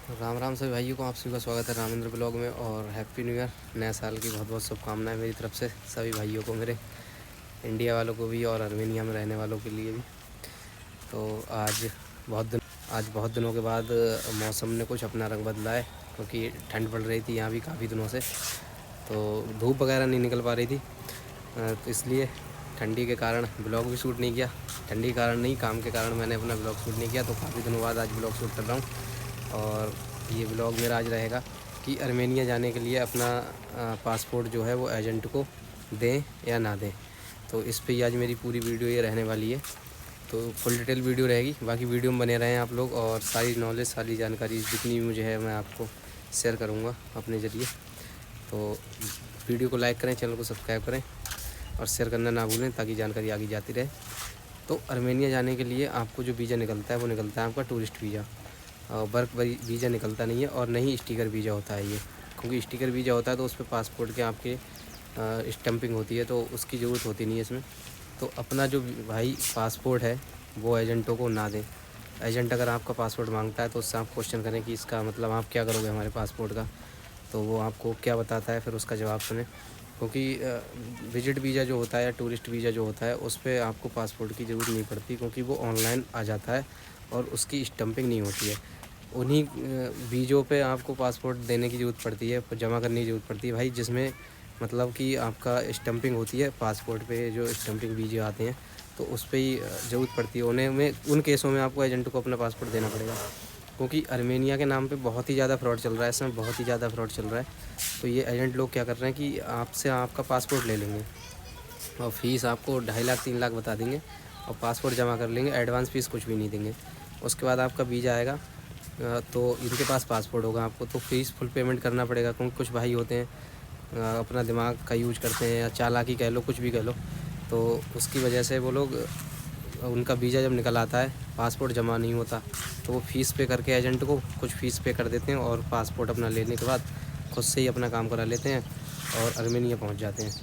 राम राम सभी भाइयों को आप सभी का स्वागत है रामेंद्र ब्लॉग में। और हैप्पी न्यू ईयर, नए साल की बहुत बहुत शुभकामनाएं मेरी तरफ से सभी भाइयों को, मेरे इंडिया वालों को भी और अर्मेनिया में रहने वालों के लिए भी। तो आज बहुत दिनों के बाद मौसम ने कुछ अपना रंग बदला है, क्योंकि ठंड पड़ रही थी यहाँ भी काफ़ी दिनों से, तो धूप वगैरह नहीं निकल पा रही थी। तो इसलिए ठंडी के कारण ब्लॉग भी शूट नहीं किया। ठंडी के कारण नहीं, काम के कारण मैंने अपना ब्लॉग शूट नहीं किया। तो काफ़ी दिनों बाद आज ब्लॉग शूट कर रहा हूँ। और ये ब्लॉग मेरा आज रहेगा कि अर्मेनिया जाने के लिए अपना पासपोर्ट जो है वो एजेंट को दें या ना दें। तो इस पे ही आज मेरी पूरी वीडियो ये रहने वाली है। तो फुल डिटेल वीडियो रहेगी, बाकी वीडियो में बने रहें आप लोग। और सारी नॉलेज, सारी जानकारी जितनी भी मुझे है मैं आपको शेयर करूँगा अपने ज़रिए। तो वीडियो को लाइक करें, चैनल को सब्सक्राइब करें और शेयर करना ना भूलें, ताकि जानकारी आगे जाती रहे। तो अर्मेनिया जाने के लिए आपको जो वीज़ा निकलता है वो निकलता है आपका टूरिस्ट वीज़ा। वर्क वीज़ा निकलता नहीं है, और नहीं स्टिकर वीज़ा होता है ये। क्योंकि स्टिकर वीज़ा होता है तो उस पर पासपोर्ट के आपके स्टैंपिंग होती है, तो उसकी ज़रूरत होती नहीं है इसमें। तो अपना जो भाई पासपोर्ट है वो एजेंटों को ना दें। एजेंट अगर आपका पासपोर्ट मांगता है तो उससे आप क्वेश्चन करें कि इसका मतलब आप क्या करोगे हमारे पासपोर्ट का। तो वो आपको क्या बताता है, फिर उसका जवाब सुने। क्योंकि विजिट वीज़ा जो होता है या टूरिस्ट वीज़ा जो होता है उस पर आपको पासपोर्ट की ज़रूरत नहीं पड़ती, क्योंकि वो ऑनलाइन आ जाता है और उसकी स्टैंपिंग नहीं होती है। उन्हीं वीज़ों पे आपको पासपोर्ट देने की ज़रूरत पड़ती है, जमा करने की ज़रूरत पड़ती है भाई, जिसमें मतलब कि आपका स्टैंपिंग होती है पासपोर्ट पे। जो स्टैंपिंग वीज़े आते हैं तो उस पर ही ज़रूरत पड़ती है उन्हें में। उन केसों में आपको एजेंट को अपना पासपोर्ट देना पड़ेगा, क्योंकि अर्मेनिया के नाम पे बहुत ही ज़्यादा फ्रॉड चल रहा है, इसमें बहुत ही ज़्यादा फ्रॉड चल रहा है। तो ये एजेंट लोग क्या कर रहे हैं कि आपसे आपका पासपोर्ट ले लेंगे और फ़ीस आपको 2.5 लाख 3 लाख बता देंगे और पासपोर्ट जमा कर लेंगे। एडवांस फ़ीस कुछ भी नहीं देंगे। उसके बाद आपका वीज़ा आएगा तो इनके पास पासपोर्ट होगा, आपको तो फ़ीस फुल पेमेंट करना पड़ेगा। क्योंकि कुछ भाई होते हैं अपना दिमाग का यूज करते हैं, या चालाकी कह लो, कुछ भी कह लो। तो उसकी वजह से वो लोग, उनका वीज़ा जब निकल आता है पासपोर्ट जमा नहीं होता, तो वो फ़ीस पे करके एजेंट को कुछ फ़ीस पे कर देते हैं और पासपोर्ट अपना लेने के बाद खुद से ही अपना काम करा लेते हैं और अर्मेनिया पहुंच जाते हैं।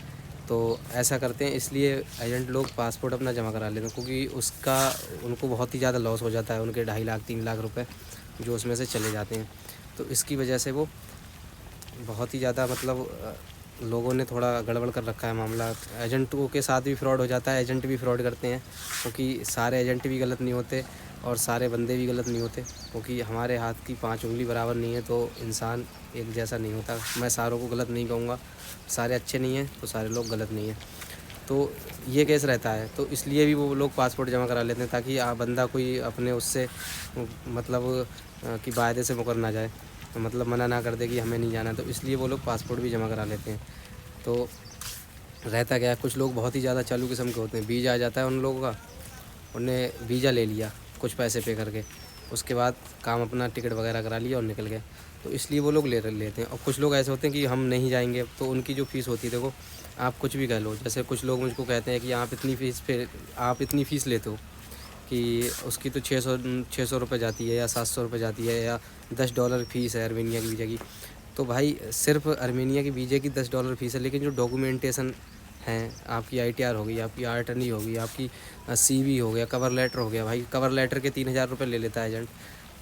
तो ऐसा करते हैं, इसलिए एजेंट लोग पासपोर्ट अपना जमा करा लेते हैं, क्योंकि उसका उनको बहुत ही ज़्यादा लॉस हो जाता है। उनके 2.5 लाख 3 लाख रुपए जो उसमें से चले जाते हैं। तो इसकी वजह से वो बहुत ही ज़्यादा मतलब लोगों ने थोड़ा गड़बड़ कर रखा है मामला। एजेंटों के साथ भी फ्रॉड हो जाता है, एजेंट भी फ्रॉड करते हैं। क्योंकि सारे एजेंट भी गलत नहीं होते और सारे बंदे भी गलत नहीं होते, क्योंकि हमारे हाथ की 5 उंगली बराबर नहीं है, तो इंसान एक जैसा नहीं होता। मैं सारों को गलत नहीं कहूँगा, सारे अच्छे नहीं हैं तो सारे लोग गलत नहीं हैं। तो ये केस रहता है, तो इसलिए भी वो लोग पासपोर्ट जमा करा लेते हैं, ताकि बंदा कोई अपने उससे मतलब कि वायदे से मुकर ना जाए, मतलब मना ना कर दे कि हमें नहीं जाना। तो इसलिए वो लोग पासपोर्ट भी जमा करा लेते हैं। तो रहता क्या है, कुछ लोग बहुत ही ज़्यादा चालू किस्म के होते हैं। वीज़ा आ जाता है उन लोगों का, उन्हें वीज़ा ले लिया कुछ पैसे पे करके, उसके बाद काम अपना टिकट वगैरह करा लिया और निकल गए। तो इसलिए वो लोग ले लेते हैं। और कुछ लोग ऐसे होते हैं कि हम नहीं जाएंगे, तो उनकी जो फ़ीस होती है, देखो आप कुछ भी कह लो, जैसे कुछ लोग मुझको कहते हैं कि आप इतनी फ़ीस लेते हो कि उसकी तो 600 रुपये जाती है या 700 रुपये जाती है, या $10 फ़ीस है अर्मेनिया की वीज़ा की। तो भाई सिर्फ अर्मेनिया की वीज़े की $10 फ़ीस है, लेकिन जो डॉक्यूमेंटेशन हैं, आपकी ITR हो गई, आपकी आर्टनी हो गई, आपकी CV हो गया, कवर लेटर हो गया, भाई कवर लेटर के 3,000 रुपये ले लेता है एजेंट।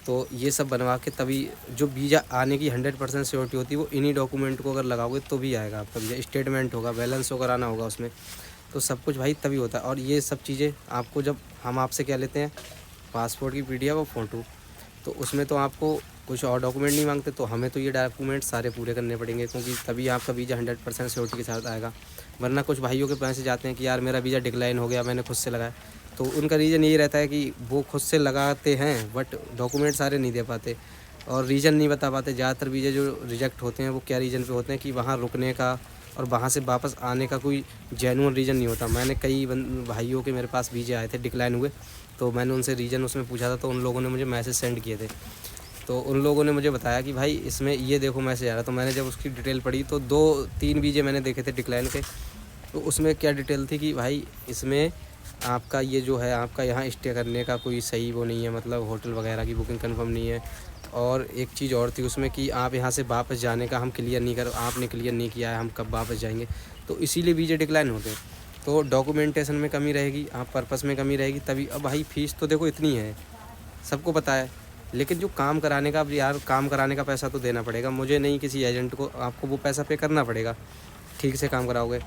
तो ये सब बनवा के तभी जो वीज़ा आने की 100% श्योरिटी होती है, वो इन्हीं डॉक्यूमेंट को अगर लगाओगे तो भी आएगा आपका वीज़ा। स्टेटमेंट होगा, बैलेंस शो कराना होगा उसमें, तो सब कुछ भाई तभी होता है। और ये सब चीज़ें आपको, जब हम आपसे क्या लेते हैं, पासपोर्ट की PDF और फ़ोटो, तो उसमें तो आपको कुछ और डॉक्यूमेंट नहीं मांगते, तो हमें तो ये डॉक्यूमेंट सारे पूरे करने पड़ेंगे, क्योंकि तभी आपका वीज़ा 100% श्योरिटी के साथ आएगा। वरना कुछ भाइयों के पैसे जाते हैं कि यार मेरा वीज़ा डिक्लाइन हो गया, मैंने खुद से लगाया। तो उनका रीज़न यही रहता है कि वो खुद से लगाते हैं बट डॉक्यूमेंट सारे नहीं दे पाते और रीज़न नहीं बता पाते। ज़्यादातर वीज़े जो रिजेक्ट होते हैं वो क्या रीज़न पे होते हैं कि वहाँ रुकने का और वहाँ से वापस आने का कोई जेन्युइन रीज़न नहीं होता। मैंने कई भाइयों के मेरे पास वीज़े आए थे डिक्लाइन हुए, तो मैंने उनसे रीज़न उसमें पूछा था, तो उन लोगों ने मुझे मैसेज सेंड किए थे। तो उन लोगों ने मुझे बताया कि भाई इसमें ये देखो मैसेज आ रहा। तो मैंने जब उसकी डिटेल पढ़ी तो 2-3 वीज़े मैंने देखे थे डिक्लाइन के। तो उसमें क्या डिटेल थी कि भाई इसमें आपका ये जो है, आपका यहाँ स्टे करने का कोई सही वो नहीं है, मतलब होटल वगैरह की बुकिंग कंफर्म नहीं है। और एक चीज़ और थी उसमें कि आप यहाँ से वापस जाने का हम क्लियर नहीं कर, आपने क्लियर नहीं किया है, हम कब वापस जाएंगे। तो इसीलिए वीज़े डिक्लाइन होते हैं। तो डॉक्यूमेंटेशन में कमी रहेगी, आप पर्पस में कमी रहेगी तभी। अब भाई फ़ीस तो देखो इतनी है, सबको पता है। लेकिन जो काम कराने का, अब यार काम कराने का पैसा तो देना पड़ेगा मुझे, नहीं किसी एजेंट को, आपको वो पैसा पे करना पड़ेगा। ठीक से काम कराओगे,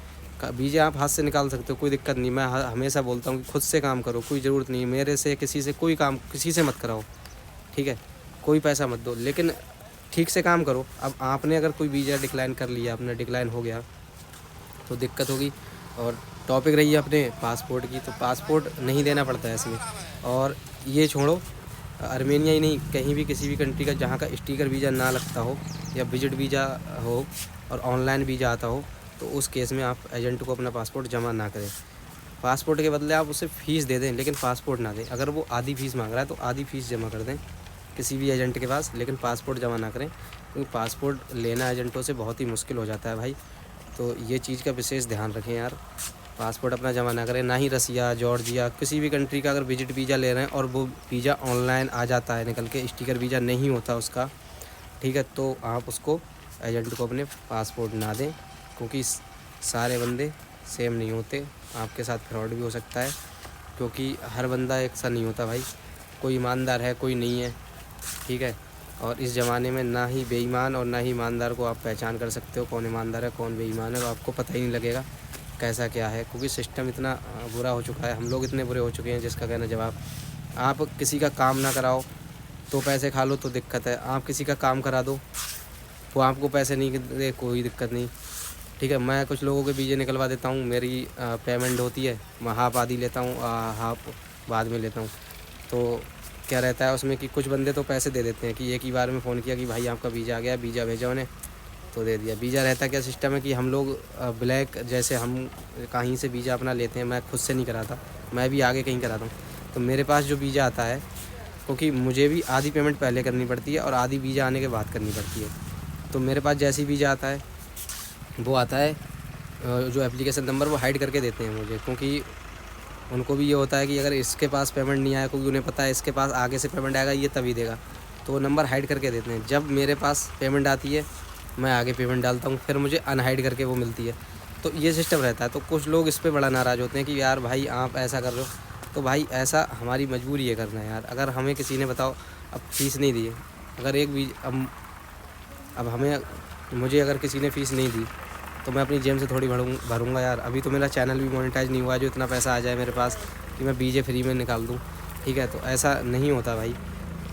वीज़ा आप हाथ से निकाल सकते हो, कोई दिक्कत नहीं। मैं हमेशा बोलता हूँ कि खुद से काम करो, कोई ज़रूरत नहीं मेरे से, किसी से कोई काम किसी से मत कराओ, ठीक है, कोई पैसा मत दो, लेकिन ठीक से काम करो। अब आपने अगर कोई वीज़ा डिक्लाइन कर लिया, अपना डिक्लाइन हो गया तो दिक्कत होगी। और टॉपिक रही है अपने पासपोर्ट की, तो पासपोर्ट नहीं देना पड़ता है इसमें। और ये छोड़ो, आर्मेनिया ही नहीं, कहीं भी किसी भी कंट्री का जहाँ का स्टिकर वीज़ा ना लगता हो या विजिट वीज़ा हो और ऑनलाइन वीज़ा आता हो, तो उस केस में आप एजेंट को अपना पासपोर्ट जमा ना करें। पासपोर्ट के बदले आप उसे फ़ीस दे दें, लेकिन पासपोर्ट ना दें। अगर वो आधी फ़ीस मांग रहा है तो आधी फ़ीस जमा कर दें किसी भी एजेंट के पास, लेकिन पासपोर्ट जमा ना करें, क्योंकि पासपोर्ट लेना एजेंटों से बहुत ही मुश्किल हो जाता है भाई। तो ये चीज़ का विशेष ध्यान रखें यार, पासपोर्ट अपना जमा ना करें। ना ही रसिया, जॉर्जिया, किसी भी कंट्री का अगर विजिट वीज़ा ले रहे हैं और वो वीज़ा ऑनलाइन आ जाता है निकल के, स्टिकर वीज़ा नहीं होता उसका, ठीक है, तो आप उसको एजेंट को अपने पासपोर्ट ना दें, क्योंकि सारे बंदे सेम नहीं होते, आपके साथ फ्रॉड भी हो सकता है, क्योंकि हर बंदा एक सा नहीं होता भाई, कोई ईमानदार है कोई नहीं है, ठीक है। और इस ज़माने में ना ही बेईमान और ना ही ईमानदार को आप पहचान कर सकते हो, कौन ईमानदार है कौन बेईमान है, और आपको पता ही नहीं लगेगा कैसा क्या है, क्योंकि सिस्टम इतना बुरा हो चुका है, हम लोग इतने बुरे हो चुके हैं जिसका कहना जवाब। आप किसी का काम ना कराओ तो पैसे खा लो तो दिक्कत है, आप किसी का काम करा दो वो आपको पैसे नहीं दे, कोई दिक्कत नहीं, ठीक है। मैं कुछ लोगों के वीज़े निकलवा देता हूँ, मेरी पेमेंट होती है, मैं हाफ आधी लेता हूँ, हाफ बाद में लेता हूँ। तो क्या रहता है उसमें कि कुछ बंदे तो पैसे दे देते हैं कि एक ही बार में फ़ोन किया कि भाई आपका वीज़ा आ गया, वीज़ा भेजा उन्हें, तो दे दिया। वीज़ा रहता क्या सिस्टम है कि हम लोग ब्लैक, जैसे हम कहीं से वीज़ा अपना लेते हैं, मैं खुद से नहीं कराता, मैं भी आगे कहीं कराता हूँ, तो मेरे पास जो वीज़ा आता है, क्योंकि मुझे भी आधी पेमेंट पहले करनी पड़ती है और आधी वीज़ा आने के बाद करनी पड़ती है, तो मेरे पास जैसी वीज़ा आता है वो आता है, जो एप्लीकेशन नंबर वो हाइड करके देते हैं मुझे, क्योंकि उनको भी ये होता है कि अगर इसके पास पेमेंट नहीं आया, क्योंकि उन्हें पता है इसके पास आगे से पेमेंट आएगा ये तभी देगा, तो वो नंबर हाइड करके देते हैं। जब मेरे पास पेमेंट आती है मैं आगे पेमेंट डालता हूँ, फिर मुझे अनहाइड करके वो मिलती है, तो ये सिस्टम रहता है। तो कुछ लोग इस पर बड़ा नाराज़ होते हैं कि यार भाई आप ऐसा कर रहे हो, तो भाई ऐसा हमारी मजबूरी है करना यार। अगर हमें किसी ने बताओ अब फ़ीस नहीं दी है, अगर एक भी अब हमें मुझे अगर किसी ने फ़ीस नहीं दी तो मैं अपनी जेब से थोड़ी भरूँगा यार। अभी तो मेरा चैनल भी मोनेटाइज नहीं हुआ जो इतना पैसा आ जाए मेरे पास कि मैं वीज़े फ्री में निकाल दूँ, ठीक है, तो ऐसा नहीं होता भाई।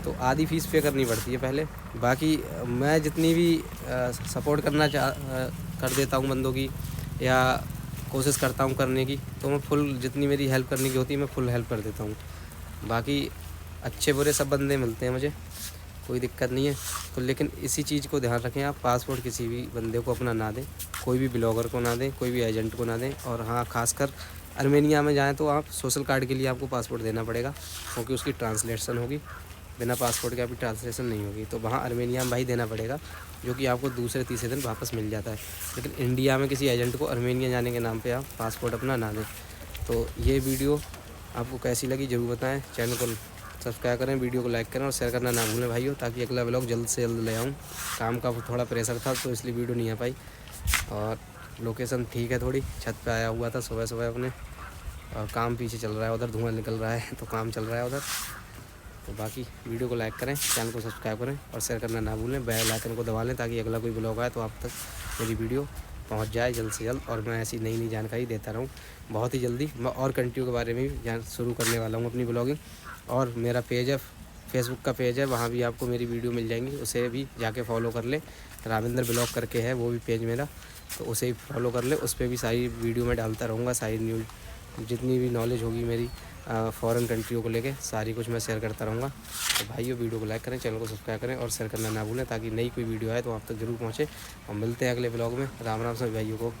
तो आधी फ़ीस पे करनी पड़ती है पहले। बाकी मैं जितनी भी सपोर्ट कर देता हूँ बंदों की, या कोशिश करता हूँ करने की, तो मैं फुल, जितनी मेरी हेल्प करने की होती है मैं फुल हेल्प कर देता हूँ। बाकी अच्छे बुरे सब बंदे मिलते हैं मुझे, कोई दिक्कत नहीं है। तो लेकिन इसी चीज़ को ध्यान रखें, आप पासपोर्ट किसी भी बंदे को अपना ना दें, कोई भी ब्लॉगर को ना दें, कोई भी एजेंट को ना दें। और हाँ, खासकर आर्मेनिया में जाएँ तो आप सोशल कार्ड के लिए आपको पासपोर्ट देना पड़ेगा, क्योंकि उसकी ट्रांसलेशन होगी, बिना पासपोर्ट के आपकी ट्रांसलेशन नहीं होगी, तो वहाँ आर्मेनिया में भाई देना पड़ेगा, जो कि आपको दूसरे तीसरे दिन वापस मिल जाता है। लेकिन इंडिया में किसी एजेंट को आर्मेनिया जाने के नाम पे आप पासपोर्ट अपना ना दें। तो ये वीडियो आपको कैसी लगी ज़रूर बताएं, चैनल को सब्सक्राइब करें, वीडियो को लाइक करें और शेयर करना ना भूलें भाइयों, ताकि अगला व्लॉग जल्द से जल्द ले आऊँ। काम का थोड़ा प्रेशर था तो इसलिए वीडियो नहीं आ पाई, और लोकेशन ठीक है, थोड़ी छत पे आया हुआ था सुबह सुबह अपने, और काम पीछे चल रहा है, उधर धुआं निकल रहा है तो काम चल रहा है उधर। तो बाकी वीडियो को लाइक करें, चैनल को सब्सक्राइब करें और शेयर करना ना भूलें, बेल आइकन को दबा लें ताकि अगला कोई ब्लॉग आए तो आप तक मेरी वीडियो पहुंच जाए जल्द से जल्द, और मैं ऐसी नई नई जानकारी देता रहूं बहुत ही जल्दी। मैं और कंट्रियों के बारे में भी शुरू करने वाला हूं अपनी ब्लॉगिंग, और मेरा पेज है, फेसबुक का पेज है, वहाँ भी आपको मेरी वीडियो मिल जाएंगी, उसे भी जाके फॉलो कर ले। रामेंद्र ब्लॉग करके है वो भी पेज मेरा, तो उसे भी फॉलो कर ले, उस पर भी सारी वीडियो मैं डालता रहूँगा, सारी न्यूज़ जितनी भी नॉलेज होगी मेरी फ़ॉरेन कंट्रियों को लेके सारी कुछ मैं शेयर करता रहूँगा। तो भाइयों वीडियो को लाइक करें, चैनल को सब्सक्राइब करें और शेयर करना ना भूलें, ताकि नई कोई वीडियो आए तो आप तक ज़रूर पहुँचे। और मिलते हैं अगले ब्लॉग में। राम राम सभी भाइयों को।